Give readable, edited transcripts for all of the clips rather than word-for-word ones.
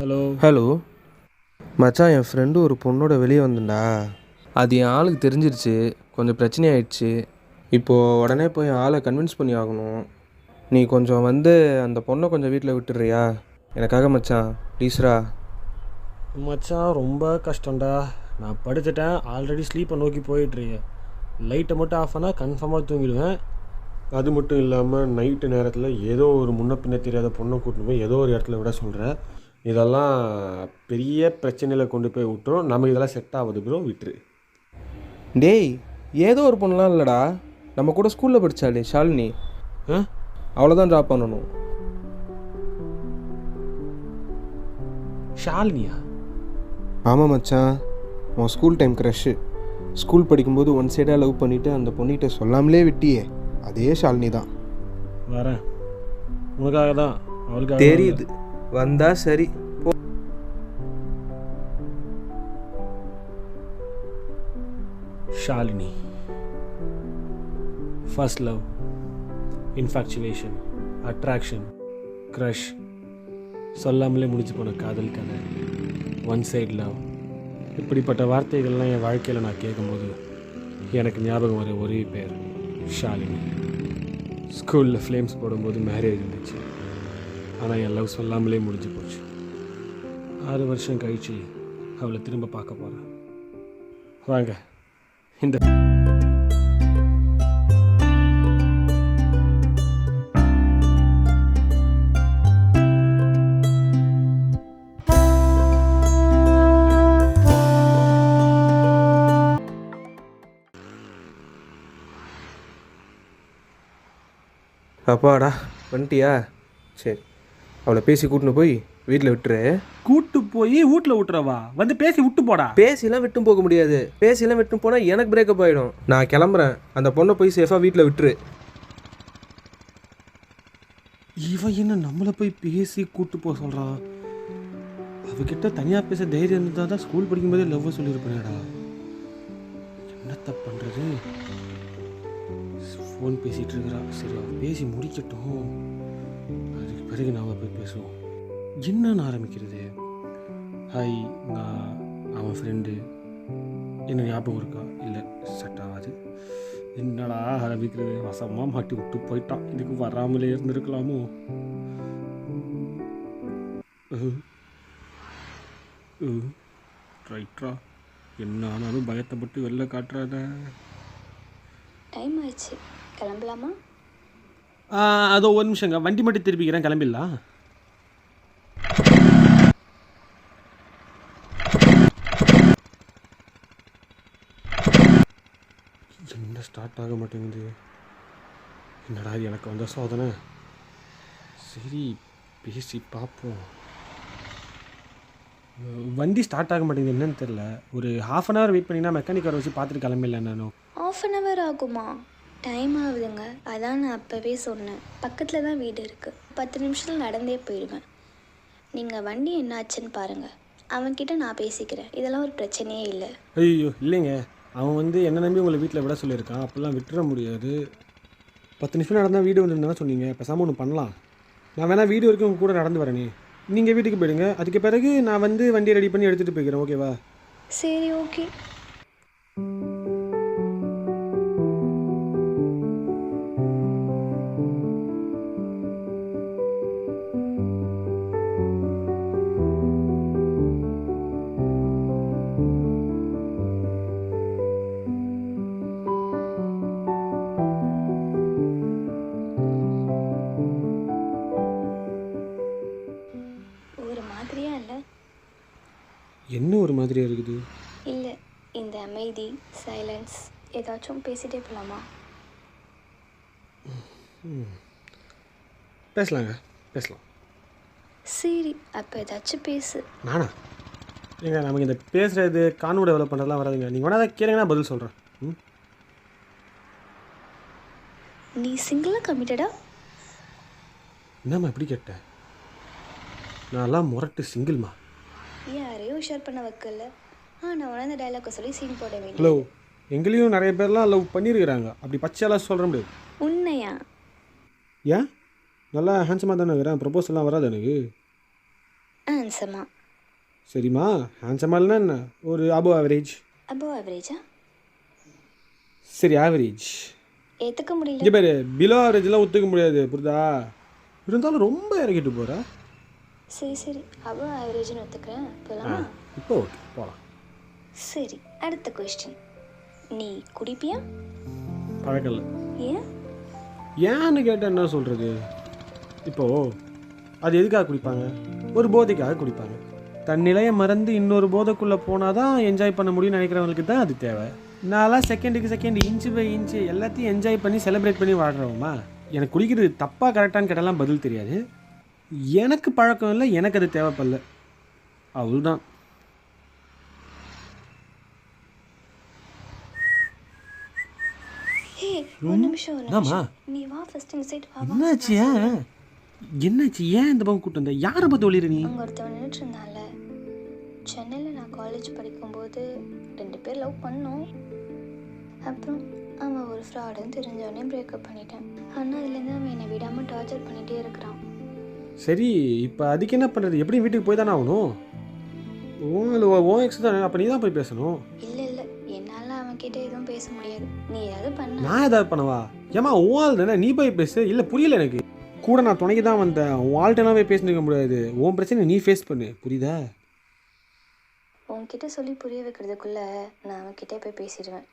Hello. Hello மச்சான், என் friend ஒரு பொண்ணோட வெளியே வந்துண்டா. அது என் ஆளுக்கு தெரிஞ்சிருச்சு, கொஞ்சம் பிரச்சனை ஆயிடுச்சு. இப்போது உடனே போய் என் ஆளை கன்வின்ஸ் பண்ணி ஆகணும். நீ கொஞ்சம் வந்து அந்த பொண்ணை கொஞ்சம் வீட்டில் விட்டுடுறியா எனக்காக மச்சான், ப்ளீஸ்ரா. மச்சான் ரொம்ப கஷ்டம்டா. நான் படுத்துட்டேன், ஆல்ரெடி ஸ்லீப்பை நோக்கி போயிட்டுருக்கேன். லைட்டை மட்டும் ஆஃப் பண்ணால் கன்ஃபார்மாக தூங்கிடுவேன். அது மட்டும் இல்லாமல் நைட்டு நேரத்தில் ஏதோ ஒரு முன்ன பின்ன தெரியாத பொண்ணை கூட்டின்னு போய் ஏதோ ஒரு இடத்துல விட சொல்கிறேன். இதெல்லாம் பெரிய பிரச்சனையில் கொண்டு போய் விட்டுரும். நமக்கு இதெல்லாம் செட் ஆகுது ப்ரோ, விட்டுரு. டேய், ஏதோ ஒரு பொண்ணுலாம் இல்லைடா, நம்ம கூட ஸ்கூலில் படித்தாளே ஷாலினி, அவ்வளோதான் ட்ராப் பண்ணணும். ஷாலினியா? ஆமாம் மச்சான், உன் ஸ்கூல் டைம் க்ரஷ்ஷு. ஸ்கூல் படிக்கும்போது ஒன் சைடாக லவ் பண்ணிவிட்டு அந்த பொண்ணிகிட்ட சொல்லாமலே விட்டியே, அதே ஷாலினி தான். வரேன், உனக்காக தான். அவளுக்கு தெரியுது, வந்தா சரி. Shalini, first love, infatuation, attraction, crush, சொல்லாமலே முடிச்சு போன காதல் கதை, ஒன் சைடு லவ். இப்படிப்பட்ட வார்த்தைகள்லாம் என் வாழ்க்கையில் நான் கேட்கும்போது எனக்கு ஞாபகம் வர ஒரே பேர் ஷாலினி. ஸ்கூலில் ஃப்ளேம்ஸ் போடும்போது மேரேஜ் இருந்துச்சு, ஆனால் என் லவ் சொல்லாமலே முடிஞ்சு போச்சு. 6 வருஷம் கழிச்சு அவளை திரும்ப பார்க்க போகிறேன். வாங்க இந்த அப்பாடா வந்துட்டியா? சரி, அவளை பேசி கூட்டின்னு போய் வீட்டில் விட்டுரு. கூட்டு போய் வீட்டில் விட்டுறவா? வந்து பேசி விட்டு போடா. பேசிலாம் விட்டும் போக முடியாது, பேசிலாம் விட்டும் போனால் எனக்கு பிரேக்கப் ஆகிடும். நான் கிளம்புறேன், அந்த பொண்ணை போய் சேஃபாக வீட்டில் விட்டுரு. இவன் என்ன நம்மளை போய் பேசி கூட்டு போக சொல்கிறான்? அவகிட்ட தனியாக பேச தைரியம் இருந்தால் தான் ஸ்கூல் படிக்கும்போதே லவ் சொல்லியிருப்பேனேடா. என்னத்த பண்ணுறது? ஃபோன் பேசிகிட்டு இருக்கிறா. சரி, அவன் பேசி முடிக்கட்டும், அதுக்கு பிறகு நாம் போய் பேசுவோம். என்னன்னு ஆரம்பிக்கிறது? ஹாய், நான் அவன் ஃப்ரெண்டு, என்ன ஞாபகம் இருக்கா? இல்லை, செட் ஆகாது. என்னடா ஆரம்பிக்கிறது? வசமாக மாட்டி விட்டு போயிட்டான். இதுக்கு வராமலே இருந்திருக்கலாமோ? ரைட்ரா, என்ன ஆனாலும் பயத்தைப்பட்டு வெளில காட்டுறாத. டைம் ஆயிடுச்சு, கிளம்பலாமா? அதோ ஒரு நிமிஷங்க, வண்டி மட்டும் திருப்பிக்கிறேன், கிளம்பிடலாம். என்ன ஸ்டார்ட் ஆக மாட்டேங்குது? என்னடா எனக்கு வந்த சோதனை. சரி, பேசி பார்ப்போம். வண்டி ஸ்டார்ட் ஆக மாட்டேங்குது, என்னன்னு தெரில. ஒரு ½ அன் ஹவர் வெயிட் பண்ணிங்கன்னா மெக்கானிக் வர வச்சு பார்த்துட்டு கிளம்பிடல. நானும் ½ அன் ஹவர் ஆகுமா? டைம் ஆகுதுங்க, அதான் நான் அப்போவே சொன்னேன். பக்கத்தில் தான் வீடு இருக்குது, 10 நிமிஷத்தில் நடந்தே போயிடுவேன். நீங்கள் வண்டி என்னாச்சுன்னு பாருங்கள், அவன்கிட்ட நான் பேசிக்கிறேன். இதெல்லாம் ஒரு பிரச்சனையே இல்லை. ஐயோ இல்லைங்க, அவன் வந்து என்ன நம்பி உங்களை வீட்டில் விட சொல்லியிருக்கான். அப்போல்லாம் விட்டுற முடியாது. 10 நிமிஷம் நடந்தால் வீடு வந்துருந்தானே சொன்னீங்க. பேசாமல் ஒன்று பண்ணலாம், நான் வேணால் வீடு வரைக்கும் உங்கள் கூட நடந்து வரேனே. நீங்கள் வீட்டுக்கு போயிடுங்க, அதுக்கு பிறகு நான் வந்து வண்டியை ரெடி பண்ணி எடுத்துகிட்டு போய்க்கிறேன். ஓகேவா? சரி, ஓகே. ஒரு மாதிரியா இல்லை? என்ன ஒரு மாதிரியாக இருக்குது? இல்லை, இந்த அமைதி, சைலன்ஸ், ஏதாச்சும் பேசிகிட்டே போகலாமா? பேசலாங்க, பேசலாம். சரி, அப்போ ஏதாச்சும் பேசு. நானா? ஏங்க, நமக்கு இந்த பேசுகிறது கான்வோ டெவலப் பண்ணுறதுலாம் வராதுங்க. நீங்கள் வேணால் அதை கேளுங்கன்னா பதில் சொல்கிறேன். நீ சிங்கிளாக கமிட்டடா? என்னம்மா இப்படி கேட்டேன்? நான்லாம் முரட்டு சிங்கிள்மா. யாரையும் ஷேர் பண்ண வைக்கல. நான் உணர்ந்த டைலாக்கை சொல்லி சீன் போட வேண்டிய. ஹலோ, எங்களையும் நிறைய பேர்லாம் லவ் பண்ணியிருக்கிறாங்க. அப்படி பச்சையெல்லாம் சொல்கிற முடியாது. உண்மையா? ஏன்? நல்லா ஹேண்ட்ஸமாக தானே இருக்கிறேன். ப்ரொபோஸ் எல்லாம் வராது எனக்கு. ஹேண்ட்ஸமா. சரிம்மா, ஹேண்ட்ஸமாக இல்லைன்னா என்ன, ஒரு அபோவ் ஆவரேஜ். அபோவ் ஆவரேஜா? சரி, ஆவரேஜ். ஏற்றுக்க முடியல. இங்கே பேர் பிலோ ஆவரேஜ்லாம் ஒத்துக்க முடியாது, புரியுதா? இருந்தாலும் ரொம்ப இறக்கிட்டு போகிற. சரி சரி, அபோவ் ஆவரேஜ்னு ஒத்துக்கிறேன். போகலாமா? இப்போ ஓகே, போகலாம். சரி, அடுத்த கொஸ்டின். நீ குடிப்பியா? பழக்கல. ஏன்? ஏன்னு கேட்டால் என்ன சொல்கிறது? இப்போது அது எதுக்காக குடிப்பாங்க? ஒரு போதைக்காக குடிப்பாங்க. தன் நிலையை மறந்து இன்னொரு போதைக்குள்ளே போனால் தான் என்ஜாய் பண்ண முடியும்னு நினைக்கிறவங்களுக்கு தான் அது தேவை. நான்லாம் செகண்டுக்கு செகண்ட், இன்ச்சு பை இன்ச்சு எல்லாத்தையும் என்ஜாய் பண்ணி செலிப்ரேட் பண்ணி வாழ்கிறோமா? எனக்கு குடிக்கிறது தப்பாக கரெக்டானு கேட்டாலாம் பதில் தெரியாது. எனக்கு பழக்கம் இல்லை, எனக்கு அது தேவைப்படல, அவ்வளோதான். ஹே, ஒரு நிமிஷம் ஒரு நிமிஷம். நீ வா ஃபர்ஸ்ட் இந்த சைடு வா. என்னாச்சு? என்னாச்சு? ஏன் இந்த பக்கம் கூட்டு வந்த? யாரை பார்த்து ஒளிர நீ? அங்கே ஒருத்தவன் நின்றுட்டு இருந்தால. சென்னையில் நான் காலேஜ் படிக்கும்போது 2 பேர் லவ் பண்ணோம். அப்புறம் அவன் ஒரு ஃப்ராடுன்னு தெரிஞ்சவனே பிரேக்கப் பண்ணிட்டேன். ஆனால் அதுலேருந்து அவன் என்னை விடாமல் டார்ச்சர் பண்ணிகிட்டே இருக்கிறான். சரி, இப்போ அதுக்கு என்ன பண்ணுறது? எப்படி வீட்டுக்கு போய் தானே ஆகணும்? ஓ எக்ஸ் தானே, அப்போ நீ தான் போய் பேசணும். இல்லை இல்லை, என்னால் அவன்கிட்ட எதுவும் பேச முடியாது. நீ ஏதாவது பண்ண. நான் ஏதாவது பண்ணவா? ஏமா உன் ஆள் தானே, நீ போய் பேசு. இல்லை புரியல எனக்கு. கூட நான் துணைக்கு தான் வந்தேன். உன் ஆள்கிட்டலாம் போய் பேசினிருக்க முடியாது. உன் பிரச்சனை நீ ஃபேஸ் பண்ணு, புரியுதா? உன்கிட்ட சொல்லி புரிய வைக்கிறதுக்குள்ளே நான் அவன்கிட்டே போய் பேசிடுவேன்.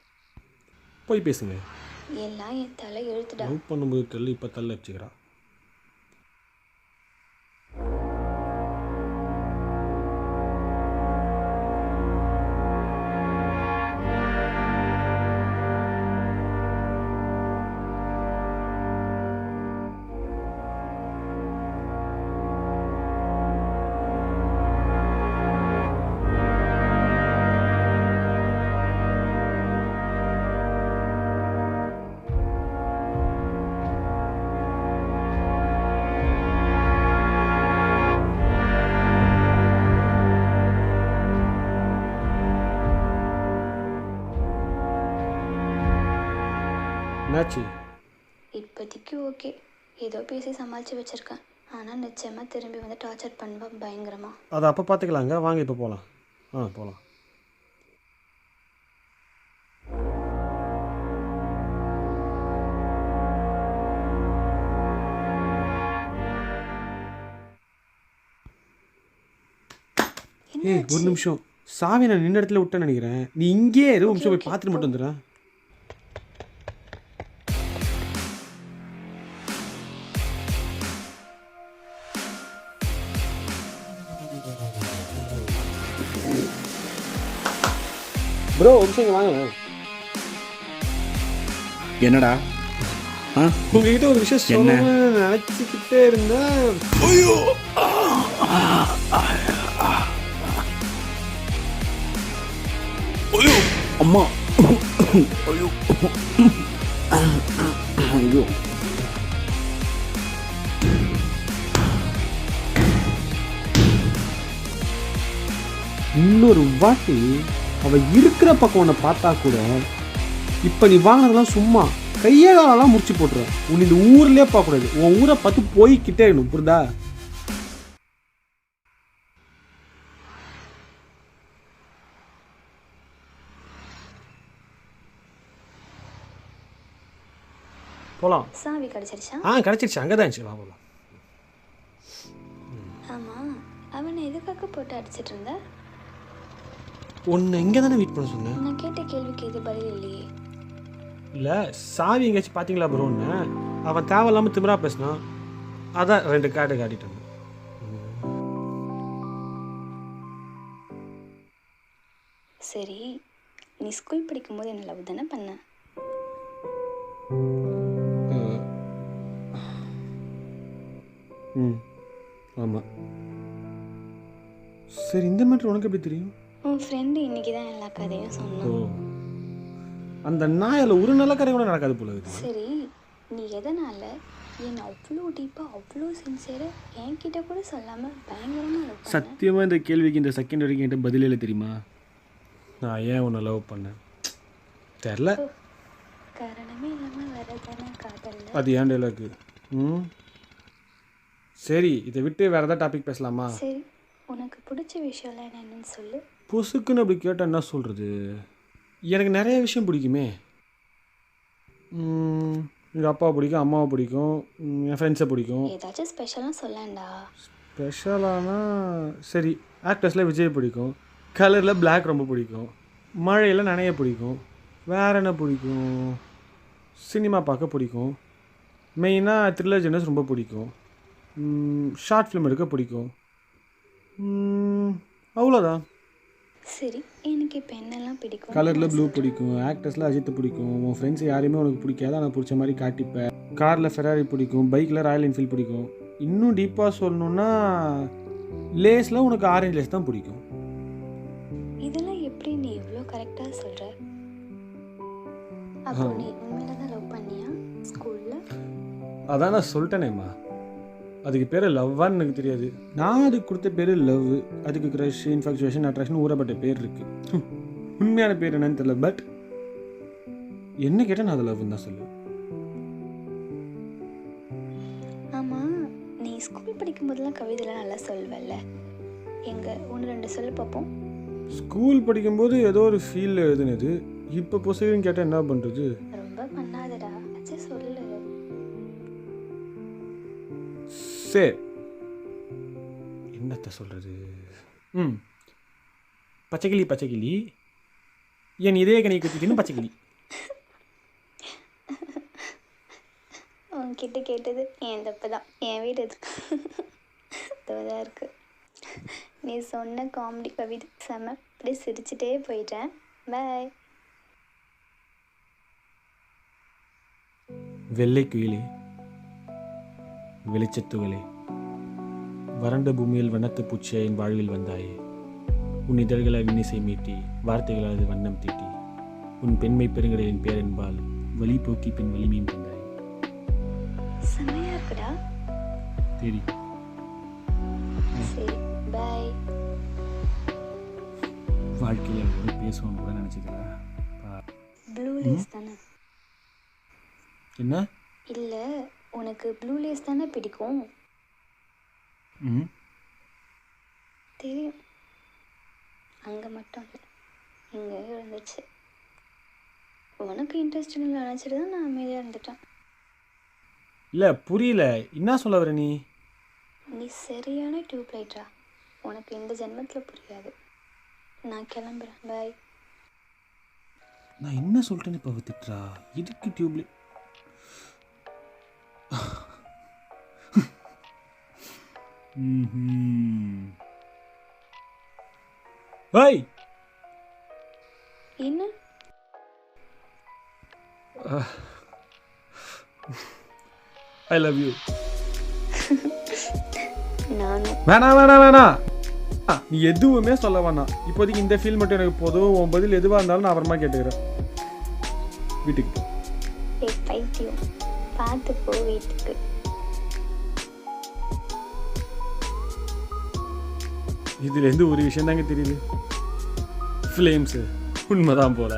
போய் பேசுங்க. எல்லாம் என் தலை எழுத்துடா. லவ் பண்ணும்போது தள்ளு, இப்போ தள்ள வச்சுக்கிறா. என்னாச்சு? இப்போதைக்கு ஓகே, ஏதோ பேசி சமாளித்து வச்சுருக்கேன். ஆனால் நிச்சயமாக திரும்பி வந்து டார்ச்சர் பண்ணுவேன் பயங்கரமா. அதை அப்போ பார்த்துக்கலாங்க. வாங்க இப்போ போகலாம். போகலாம். ஏய், ஒரு நிமிஷம். சாவி நான் நின்ன இடத்துல விட்டேன்னு நினைக்கிறேன். நீ இங்கேயே இரு, நிமிஷம் போய் பார்த்துட்டு மட்டும் வந்துடுறேன். ப்ரோ, ஒரு நிமிஷம் இங்க வாங்க. என்னடா? உங்ககிட்ட ஒரு விஷயம் சொல்லணும்னு நினைச்சுக்கிட்டே இருந்தேன். ஐயோ ஐயோ அம்மா, ஐயோ ஐயோ. இன்னொரு வாட்டி அவ இருக்கிற பக்கம் உன்னை பார்த்தா கூட, இப்ப நீ வாங்கினதெல்லாம் சும்மா கையே காலெல்லாம் முடிச்சு போட்டுருவேன். உன் இந்த ஊர்லயே பார்க்கக்கூடாது. உன் ஊரை பார்த்து போய்கிட்டே இருக்கணும், புரியுதா? போலாம். சாவி கிடச்சிருச்சா? கிடைச்சிருச்சு. அங்கே தான் இருந்துச்சு. வா போலாம். ஆமாம், அவனை எதுக்காக போட்டு அடிச்சிட்டு இருந்த? உன்னை இங்கே தானே வெயிட் பண்ண சொன்னேன். நான் கேட்ட கேள்விக்கு இது பதில் இல்லையே. இல்லை, சாவி எங்கேயாச்சும் பார்த்தீங்களா ப்ரோன்னு அவன் தேவையில்லாமல் திமிரா பேசினான். அதான் 2 கார்டு காட்டிட்டு வந்தேன். சரி, நீ ஸ்கூல் படிக்கும்போது என்ன லவ் தானே பண்ண? ஆமாம். சரி, இந்த மேட்ரு உனக்கு எப்படி தெரியும்? உன் ஃப்ரெண்டு இன்னைக்கு தான் எல்லா கதையும் சொன்னான். அந்த நாயால் ஒரு நல்ல கதை கூட நடக்காது போல இருக்கு. சரி, நீ எதனால் என்னை அவ்வளோ டீப்பாக அவ்வளோ சின்சியராக என்கிட்ட கூட சொல்லாமல் பயங்கரமாக லவ் பண்ண? சத்தியமாக இந்த கேள்விக்கு இந்த செகண்ட் வரைக்கும் என்கிட்ட பதிலே இல்லை, தெரியுமா? நான் ஏன் உன்னை லவ் பண்ணேன் தெரில. காரணமே இல்லாமல் வரதானே காதல். அது ஏன் டைலாக்கு? சரி, இதை விட்டு வேறு ஏதாவது டாபிக் பேசலாமா? சரி, உனக்கு பிடிச்ச விஷயம்லாம் என்னென்னு சொல்லு. பொசுக்குன்னு அப்படி கேட்டால் என்ன சொல்கிறது? எனக்கு நிறைய விஷயம் பிடிக்குமே. எங்கள் அப்பாவை பிடிக்கும், அம்மாவை பிடிக்கும், என் ஃப்ரெண்ட்ஸை பிடிக்கும். ஏதாச்சும் ஸ்பெஷலாக சொல்லண்டா. ஸ்பெஷலானா சரி, ஆக்டர்ஸில் விஜய் பிடிக்கும், கலரில் பிளாக் ரொம்ப பிடிக்கும், மழையில் நனைய பிடிக்கும், வேறு என்ன பிடிக்கும், சினிமா பார்க்க பிடிக்கும், மெயினாக த்ரில்லர் ஜெனர்ஸ் ரொம்ப பிடிக்கும், ஷார்ட் ஃபிலிம் எடுக்க பிடிக்கும், அவ்வளோதான். சரி, எனக்கு இப்போ என்னெல்லாம் பிடிக்கும்? கலரில் ப்ளூ பிடிக்கும், ஆக்டர்ஸில் அஜித் பிடிக்கும், உன் ஃப்ரெண்ட்ஸ் யாரையுமே உனக்கு பிடிக்காத நான் பிடிச்ச மாதிரி காட்டிப்பேன். காரில் ஃபெராரி பிடிக்கும், பைக்கில் ராயல் என்ஃபீல்ட் பிடிக்கும். இன்னும் டீப்பாக சொல்லணுன்னா லேஸில் உனக்கு ஆரஞ்சு லேஸ் தான் பிடிக்கும். இதெல்லாம் எப்படி நீ இவ்வளோ கரெக்டாக சொல்கிற? அப்போ நீ உண்மையில தான் லவ் பண்ணியா ஸ்கூலில்? அதான் நான் சொல்லிட்டேனேம்மா, அதுக்கு பேர் லவ்வான்னு எனக்கு தெரியாது. நான் அதுக்கு கொடுத்த பேர் லவ். அதுக்கு க்ரஷ், இன்ஃபாக்சுவேஷன், அட்ராக்ஷன் ஊறப்பட்ட பேர் இருக்குது. உண்மையான பேர் என்னன்னு தெரியல. பட் என்ன கேட்டால் நான் அதை லவ்னு தான் சொல்லுவேன். ஆமாம், நீ ஸ்கூல் படிக்கும்போதெல்லாம் கவிதைலாம் நல்லா சொல்வல்ல, எங்கே 1-2 சொல்லு பார்ப்போம். ஸ்கூல் படிக்கும்போது ஏதோ ஒரு ஃபீல் எழுதுனது. இப்போ பொசுக்குன்னு கேட்டால் என்ன பண்ணுறது? ரொம்ப பண்ணாதடா, அச்சா சொல்லு. சரி, என்னத்த சொல்கிறது? பச்சைக்கிளி பச்சைக்கிளி என் இதய கனி குத்திக்கின்னு பச்சைக்கிளி. உன்கிட்ட கேட்டது என் தப்பு தான். என் வீடு இதுதான் இருக்குது. நீ சொன்ன காமெடி கவிதை செம. அப்படியே சிரிச்சுட்டே போயிட்டேன். பாய். வெள்ளை குயிலே, வெளிச்சத்துகளே, வறண்ட பூமியில் வண்ணத்து பூச்சியை என் வாழ்வில் வந்தாயே. உன் இதழ்களால் இன்னிசை மீட்டி, வார்த்தைகளால் அது வண்ணம் தீட்டி, உன் பெண்மை பெருங்கடலின் பேரன்பால் வலி போக்கி பின் வலிமையும் தந்தாயே. செமையா இருக்குடா. சரி சரி, பாய். வாழ்க்கையில் கூட பேசணும்னு கூட நினச்சிக்கல. ப்ளூ லேஸ் தானே? என்ன? இல்லை, உனக்கு ப்ளூ லேஸ் தானே பிடிக்கும்? தெரியும். அங்கே மட்டும் இல்லை, இங்கே இருந்துச்சு. உனக்கு இன்ட்ரெஸ்ட் இல்லை நினச்சிட்டு தான் நான் அமைதியாக இருந்துட்டேன். இல்லை புரியல, என்ன சொல்ல வர நீ? நீ சரியான டியூப் லைட்டா. உனக்கு இந்த ஜென்மத்தில் புரியாது. நான் கிளம்புறேன். பாய். நான் என்ன சொல்லிட்டேன்னு இப்போ திட்டுறா? இதுக்கு டியூப்ல ஹாய். என்ன? I love you. நானும். வேணாம் வேணாம் வேணாம், நீ எதுவுமே சொல்ல வேணாம். இப்போதைக்கு இந்த ஃபீல் மட்டும் எனக்கு போதும். உன் பதில் எதுவாக இருந்தாலும் நான் அப்புறமா கேட்டுக்கிறேன். வீட்டுக்கு போ. ஏய் பைத்தியம், பார்த்து போ வீட்டுக்கு. இதுலேருந்து ஒரு விஷயம் தாங்க தெரியுது, ஃப்ளேம்ஸு உண்மைதான் போல.